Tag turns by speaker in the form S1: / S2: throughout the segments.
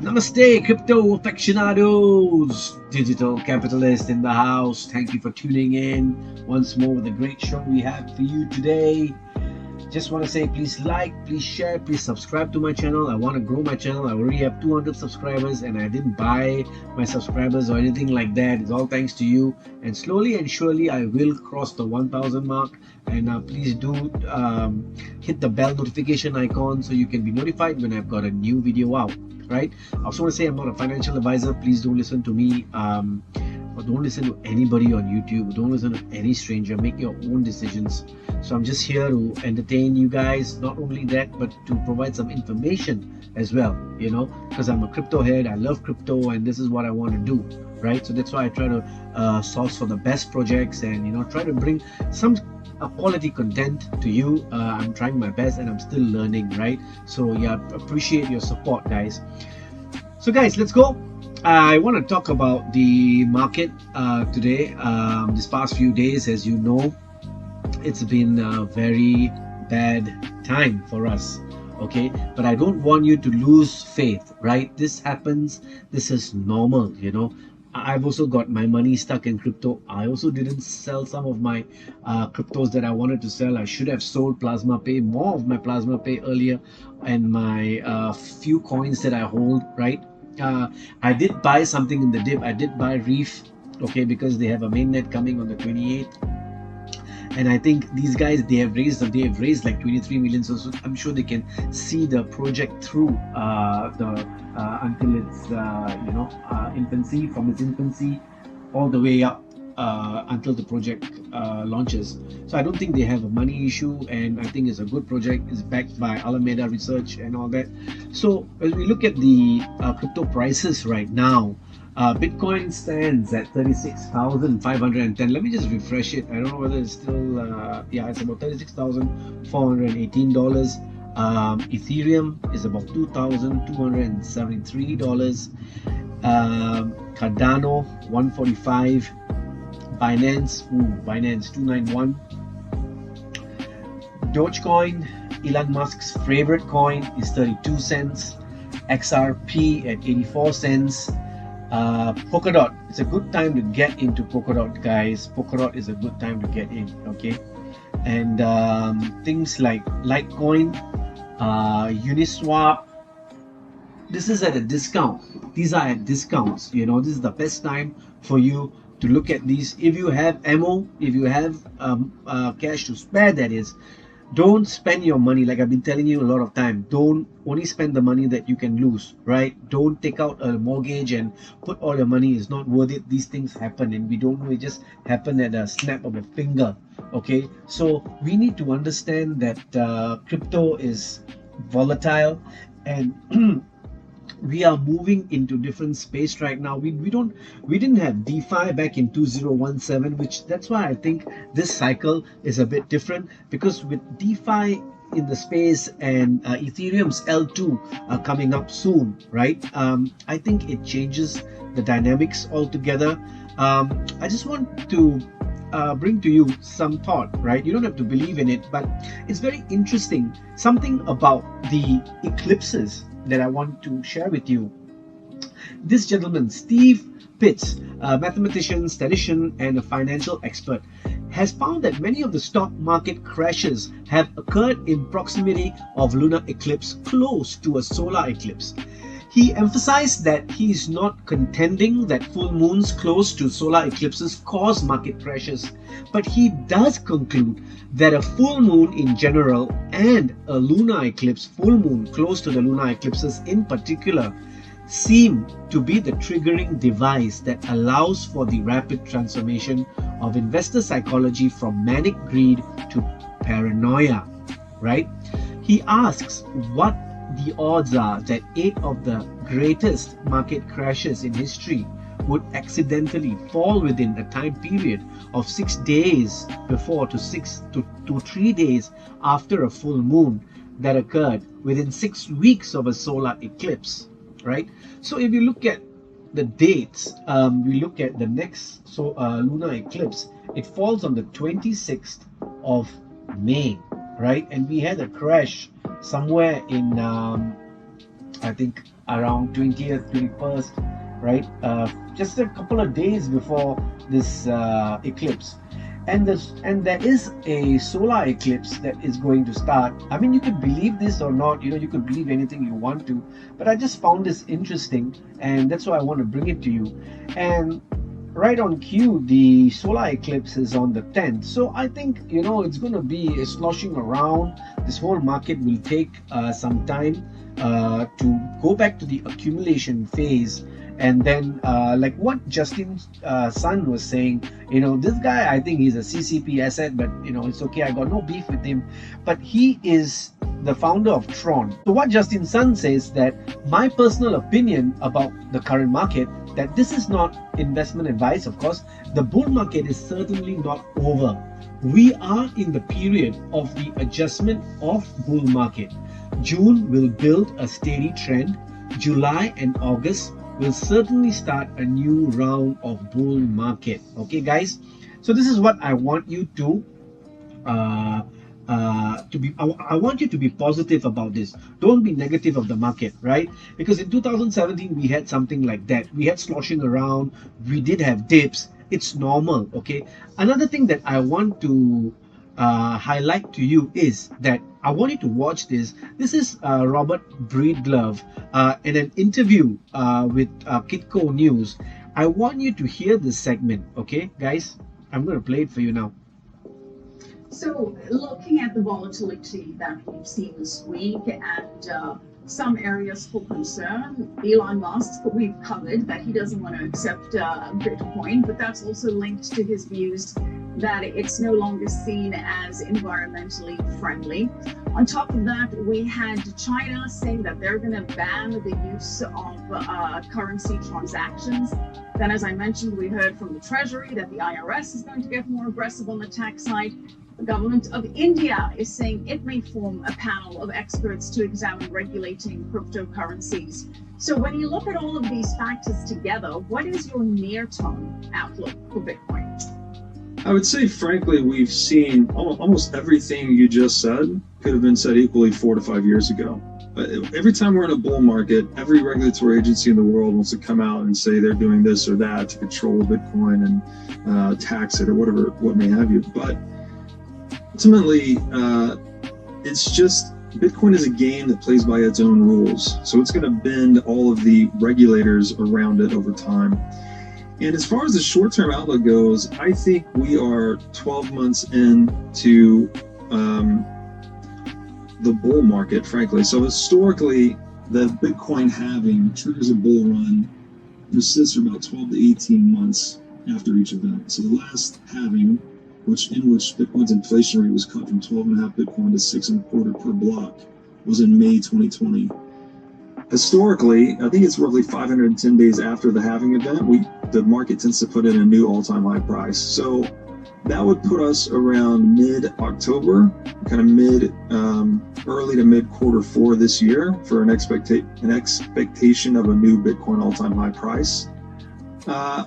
S1: Namaste, crypto aficionados! Digital capitalist in the house. Thank you for tuning in once more with a great show we have for you today. Just want to say, please like, please share, please subscribe to my channel. I want to grow my channel. I already have 200 subscribers and I didn't buy my subscribers or anything like that. It's all thanks to you. And slowly and surely, I will cross the 1000 mark. And please do hit the bell notification icon so you can be notified when I've got a new video out. Right? I also want to say I'm not a financial advisor. Please don't listen to me. Or don't listen to anybody on YouTube. Don't listen to any stranger. Make your own decisions. So I'm just here to entertain you guys. Not only that, but to provide some information as well, you know, because I'm a crypto head. I love crypto and this is what I want to do, right? So that's why I try to source for the best projects and, you know, try to bring some quality content to you. I'm trying my best and I'm still learning, right? So yeah, appreciate your support, guys. So guys, let's go. I want to talk about the market today. This past few days, as you know, it's been a very bad time for us. Okay, but I don't want you to lose faith, right? This happens. This is normal, you know. I've also got my money stuck in crypto. I also didn't sell some of my cryptos that I wanted to sell. I should have sold Plasma Pay, more of my Plasma Pay earlier, and my few coins that I hold, right? I did buy something in the dip. I did buy Reef, okay, because they have a mainnet coming on the 28th. And I think these guys, they have raised like 23 million, so I'm sure they can see the project through until its infancy, from its infancy all the way up until the project launches. So I don't think they have a money issue, and I think it's a good project. It's backed by Alameda Research and all that. So as we look at the crypto prices right now, Bitcoin stands at 36,510. Let me just refresh it. I don't know whether it's still, it's about $36,418. Ethereum is about $2,273. Cardano 145. Binance 291. Dogecoin, Elon Musk's favorite coin, is 32 cents. XRP at 84 cents. Polkadot, it's a good time to get into Polkadot, guys. Polkadot is a good time to get in, okay? And things like Litecoin, Uniswap, this is at a discount. These are at discounts, you know. This is the best time for you to look at these. If you have ammo, if you have cash to spare, that is, don't spend your money. Like I've been telling you a lot of time, don't only spend the money that you can lose, right? Don't take out a mortgage and put all your money. It's not worth it. These things happen and we don't know, it just happened at a snap of a finger. Okay, so we need to understand that crypto is volatile and we are moving into different space right now. We didn't have DeFi back in 2017, which that's why I think this cycle is a bit different, because with DeFi in the space and Ethereum's L2 are coming up soon, right? I think it changes the dynamics altogether. I just want to bring to you some thought, right? You don't have to believe in it, but it's very interesting. Something about the eclipses that I want to share with you. This gentleman, Steve Pitts, a mathematician, statistician, and a financial expert, has found that many of the stock market crashes have occurred in proximity of lunar eclipse close to a solar eclipse. He emphasized that he is not contending that full moons close to solar eclipses cause market crashes, but he does conclude that a full moon in general and a lunar eclipse, full moon close to the lunar eclipses in particular, seem to be the triggering device that allows for the rapid transformation of investor psychology from manic greed to paranoia, right? He asks what the odds are that 8 of the greatest market crashes in history would accidentally fall within a time period of 6 days before to 3 days after a full moon that occurred within 6 weeks of a solar eclipse, right? So if you look at the dates, we look at the next lunar eclipse. It falls on the 26th of May, right? And we had a crash somewhere in I think around 20th, 21st, right? Just a couple of days before this eclipse. And there is a solar eclipse that is going to start. I mean, you could believe this or not, you could believe anything you want to, but I just found this interesting, and that's why I want to bring it to you. And right on cue, the solar eclipse is on the 10th. So I think, it's going to be sloshing around. This whole market will take some time to go back to the accumulation phase. And then, like what Justin Sun was saying, this guy, I think he's a CCP asset, but it's okay. I got no beef with him. But he is the founder of Tron. So what Justin Sun says, that my personal opinion about the current market, that this is not investment advice, of course. The bull market is certainly not over. We are in the period of the adjustment of bull market. June will build a steady trend. July and August will certainly start a new round of bull market. Okay, guys. So this is what I want you to be. I want you to be positive about this. Don't be negative of the market, right? Because in 2017 we had something like that. We had sloshing around. We did have dips. It's normal. Okay. Another thing that I want to highlight to you is that I want you to watch this. This is Robert Breedlove in an interview with Kitco News. I want you to hear this segment, okay, guys? I'm going to play it for you now.
S2: So, looking at the volatility that we've seen this week and some areas for concern, Elon Musk, we've covered that he doesn't want to accept Bitcoin, but that's also linked to his views that it's no longer seen as environmentally friendly. On top of that, we had China saying that they're going to ban the use of currency transactions. Then, as I mentioned, we heard from the Treasury that the IRS is going to get more aggressive on the tax side. The government of India is saying it may form a panel of experts to examine regulating cryptocurrencies. So when you look at all of these factors together, what is your near-term outlook for Bitcoin?
S3: I would say, frankly, we've seen almost everything you just said could have been said equally 4 to 5 years ago. Every time we're in a bull market, every regulatory agency in the world wants to come out and say they're doing this or that to control Bitcoin and tax it or whatever, what may have you. But ultimately, it's just Bitcoin is a game that plays by its own rules. So it's going to bend all of the regulators around it over time. And as far as the short-term outlook goes, I think we are 12 months into the bull market, frankly. So historically, the Bitcoin halving triggers a bull run, persists for about 12 to 18 months after each event. So the last halving, in which Bitcoin's inflation rate was cut from 12.5 Bitcoin to 6.25 per block, was in May 2020. Historically, I think it's roughly 510 days after the halving event, the market tends to put in a new all-time high price. So that would put us around mid-October, kind of early to mid Q4 this year for an expectation of a new Bitcoin all-time high price. I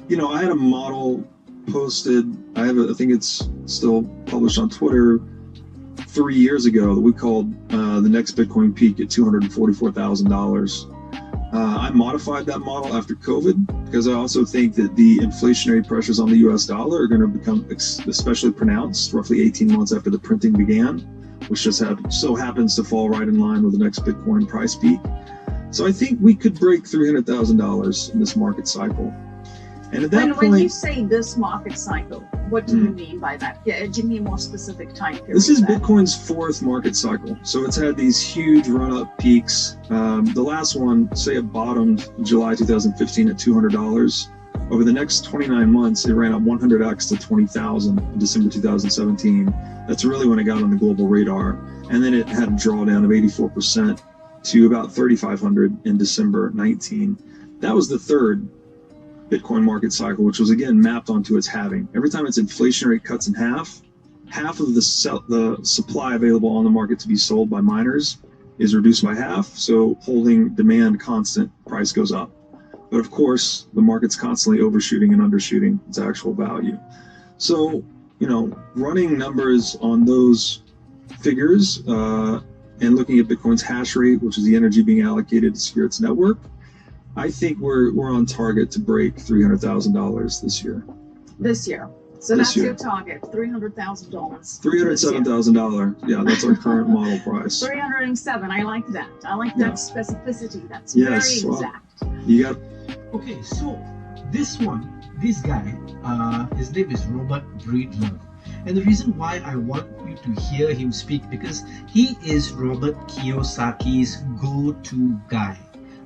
S3: had a model posted. I think it's still published on Twitter 3 years ago that we called the next Bitcoin peak at $244,000. I modified that model after COVID because I also think that the inflationary pressures on the US dollar are going to become especially pronounced roughly 18 months after the printing began, which just so happens to fall right in line with the next Bitcoin price peak. So I think we could break $300,000 in this market cycle. And at that point,
S2: when you say this market cycle, what do you mean by that? Yeah, give me a more specific time period.
S3: This is Bitcoin's fourth market cycle. So it's had these huge run-up peaks. The last one, say it bottomed July 2015 at $200. Over the next 29 months, it ran up 100x to 20,000 in December 2017. That's really when it got on the global radar. And then it had a drawdown of 84% to about 3,500 in December 19. That was the third Bitcoin market cycle, which was again mapped onto its halving. Every time its inflation rate cuts in half of the supply available on the market to be sold by miners is reduced by half. So holding demand constant, price goes up. But of course, the market's constantly overshooting and undershooting its actual value. So, running numbers on those figures, and looking at Bitcoin's hash rate, which is the energy being allocated to secure its network, I think we're on target to break $300,000 this year.
S2: This year. So
S3: This
S2: that's
S3: year.
S2: your target, $300,000.
S3: $307,000. Yeah, that's our current model price.
S2: 307. I like that. I like that specificity. That's
S3: Yes,
S2: very
S3: well,
S2: exact.
S3: You got
S1: Okay, so this guy, his name is Robert Breedlove. And the reason why I want you to hear him speak, because he is Robert Kiyosaki's go-to guy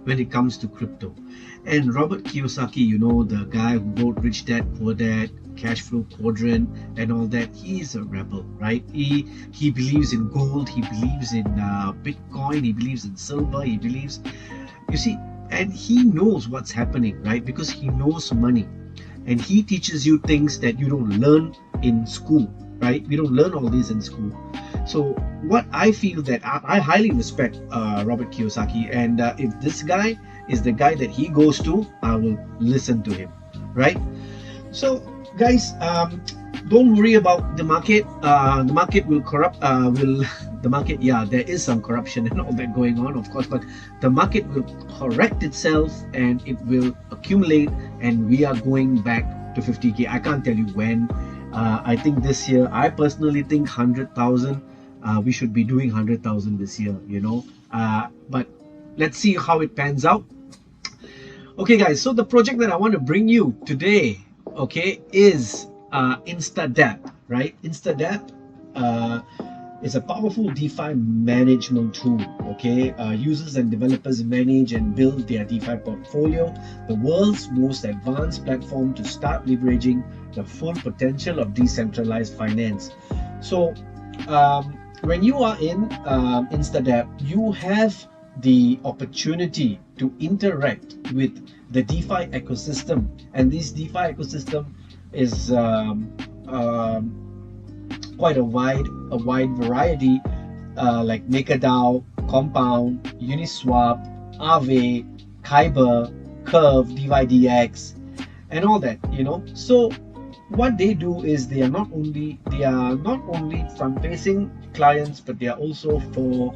S1: when it comes to crypto. And Robert Kiyosaki, you know, the guy who wrote Rich Dad, Poor Dad, Cash Flow Quadrant, and all that, he's a rebel, right? He believes in gold, he believes in Bitcoin, he believes in silver, he believes, you see, and he knows what's happening, right? Because he knows money. And he teaches you things that you don't learn in school, right? We don't learn all this in school. So what I feel that I highly respect Robert Kiyosaki, and if this guy is the guy that he goes to, I will listen to him, right? So guys, don't worry about the market. The market will corrupt. The market? Yeah, there is some corruption and all that going on, of course, but the market will correct itself and it will accumulate, and we are going back to 50k. I can't tell you when. I think this year, I personally think 100,000. We should be doing 100,000 this year, you know. But let's see how it pans out. Okay, guys. So the project that I want to bring you today, okay, is Instadap, right? Instadap is a powerful DeFi management tool, okay? Users and developers manage and build their DeFi portfolio, the world's most advanced platform to start leveraging the full potential of decentralized finance. So when you are in Instadap, you have the opportunity to interact with the DeFi ecosystem, and this DeFi ecosystem is quite a wide variety, like MakerDAO, Compound, Uniswap, Aave, Kyber, Curve, DYDX, and all that, you know. So what they do is they are not only front-facing clients, but they are also for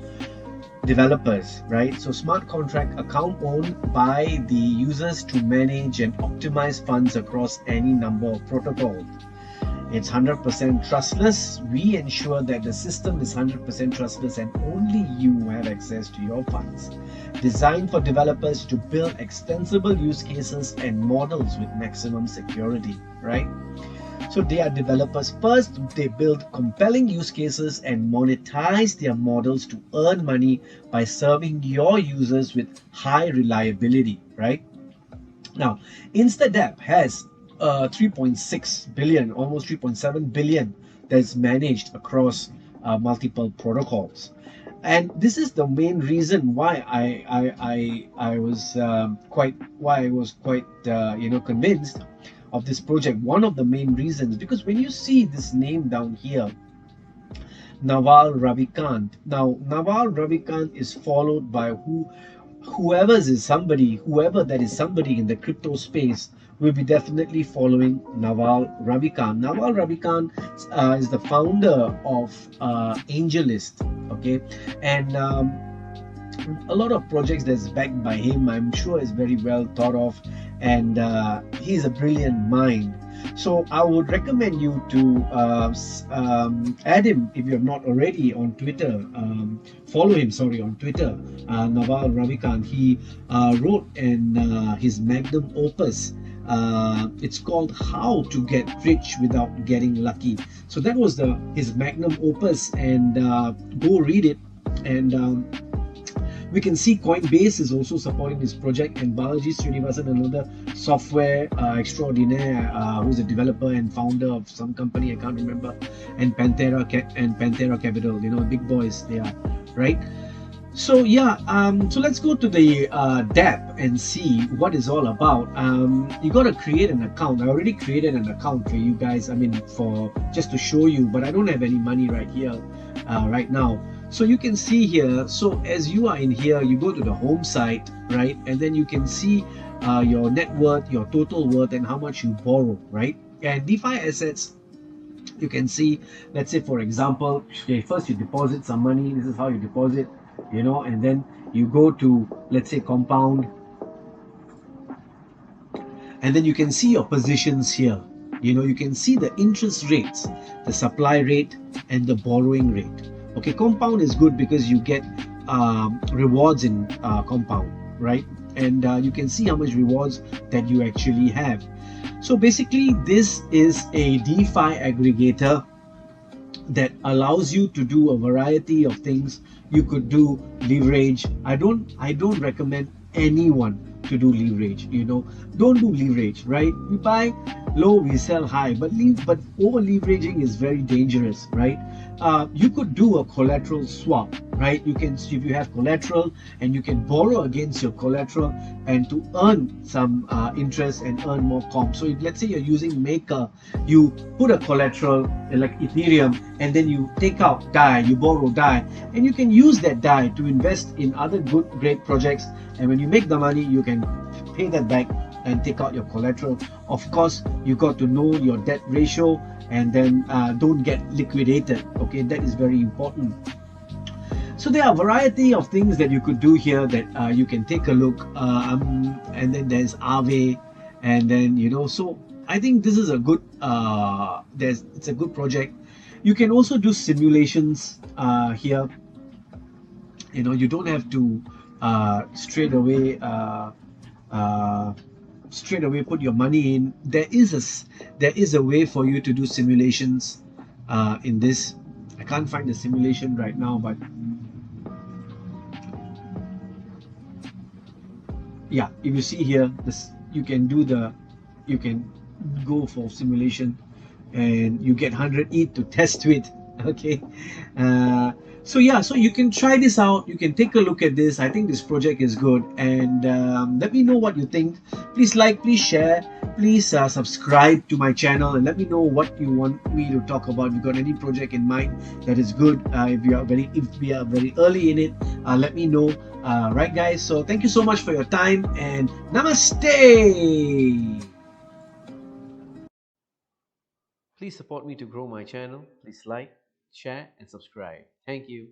S1: developers, right? So smart contract account owned by the users to manage and optimize funds across any number of protocols. It's 100% trustless. We ensure that the system is 100% trustless and only you have access to your funds. Designed for developers to build extensible use cases and models with maximum security, right? So they are developers first. They build compelling use cases and monetize their models to earn money by serving your users with high reliability, right? Now, Instadap has 3.6 billion, almost 3.7 billion that's managed across multiple protocols. And this is the main reason why I was quite convinced of this project. One of the main reasons, because when you see this name down here, Naval Ravikant. Now, Naval Ravikant is followed by whoever that is somebody in the crypto space will be definitely following Naval Ravikant. Naval Ravikant is the founder of AngelList, okay, and a lot of projects that's backed by him, I'm sure, is very well thought of, and he's a brilliant mind. So I would recommend you to add him if you have not already on Twitter. Follow him, on Twitter. Naval Ravikant. He wrote in his magnum opus. It's called "How to Get Rich Without Getting Lucky." So that was his magnum opus, and go read it. And we can see Coinbase is also supporting this project, and Balaji Srinivasan, another software extraordinaire, who's a developer and founder of some company, I can't remember, and Panthera Capital, you know, big boys they are, right? So yeah, so let's go to the DApp and see what it's all about. You got to create an account. I already created an account for you guys, I mean, for just to show you, but I don't have any money right here, right now. So you can see here, so as you are in here, you go to the home site, right? And then you can see your net worth, your total worth, and how much you borrow, right? And DeFi assets You can see, let's say for example, okay, first you deposit some money. This is how you deposit, and then you go to, let's say, compound, and then you can see your positions here. You can see the interest rates, the supply rate and the borrowing rate. Okay, compound is good because you get rewards in compound, right? And you can see how much rewards that you actually have. So basically this is a DeFi aggregator that allows you to do a variety of things. You could do leverage. I don't recommend anyone to do leverage. Don't do leverage, right? We buy low, we sell high, but over leveraging is very dangerous, right? You could do a collateral swap, right? If you have collateral and you can borrow against your collateral and to earn some interest and earn more comp. So let's say you're using Maker, you put a collateral like Ethereum, and then you take out DAI, you borrow DAI, and you can use that DAI to invest in other great projects. And when you make the money, you can pay that back and take out your collateral. Of course, you got to know your debt ratio, and then don't get liquidated. Okay, that is very important. So there are a variety of things that you could do here that you can take a look. And then there's Aave, and then so I think this is a good it's a good project. You can also do simulations here. You don't have to straight away put your money in. There is a way for you to do simulations in this. I can't find the simulation right now, but yeah, if you see here, this you can go for simulation, and you get 100 ETH to test with. Okay, so yeah, so you can try this out. You can take a look at this. I think this project is good, and let me know what you think. Please like, please share, please subscribe to my channel, and let me know what you want me to talk about. If you got any project in mind that is good, if we are very early in it, let me know. Right, guys, so thank you so much for your time, and namaste. Please support me to grow my channel. Please like, share and subscribe. Thank you.